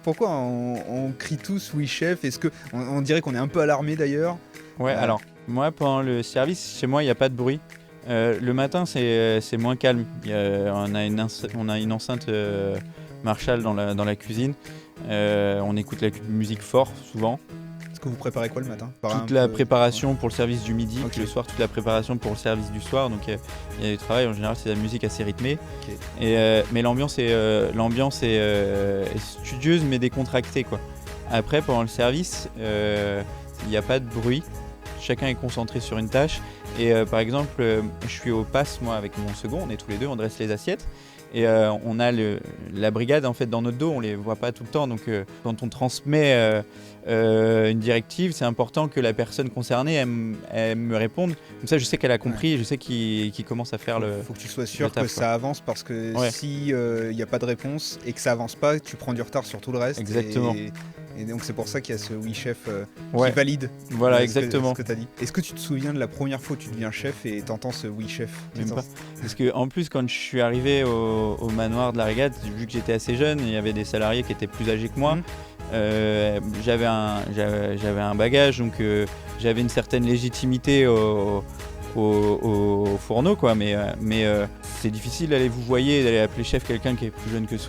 Pourquoi on crie tous oui chef? Est-ce qu'on dirait qu'on est un peu alarmé d'ailleurs? Ouais, alors, moi, pendant le service, chez moi, il n'y a pas de bruit. Le matin, c'est moins calme. On a une enceinte Marshall dans la cuisine. On écoute la musique fort, souvent. Est-ce que vous préparez quoi le matin? Toute la préparation pour le service du midi, Ok. puis le soir, toute la préparation pour le service du soir. Donc, il y a du travail. En général, c'est de la musique assez rythmée. Ok. Mais l'ambiance est studieuse, mais décontractée, quoi. Après, pendant le service, il n'y a pas de bruit. Chacun est concentré sur une tâche. Et par exemple, je suis au pass, moi, avec mon second. On est tous les deux, on dresse les assiettes. Et on a la brigade en fait dans notre dos, on les voit pas tout le temps. Donc quand on transmet une directive, c'est important que la personne concernée elle me réponde. Comme ça, je sais qu'elle a compris, je sais qu'il commence à faire le. Faut que tu sois sûr taf, que ça avance parce que Ouais. si il n'y a pas de réponse et que ça avance pas, tu prends du retard sur tout le reste. Exactement. Et donc c'est pour ça qu'il y a ce oui chef Ouais. qui valide. Voilà, exactement. Ce que tu as dit. Est-ce que tu te souviens de la première fois où tu deviens chef et t'entends ce oui chef? Même pas. Parce que en plus, quand je suis arrivé au manoir de la Régate, vu que j'étais assez jeune, il y avait des salariés qui étaient plus âgés que moi. J'avais un bagage, donc j'avais une certaine légitimité au fourneau, quoi. Mais c'est difficile d'aller vous voyer, d'aller appeler chef quelqu'un qui est plus jeune que soi.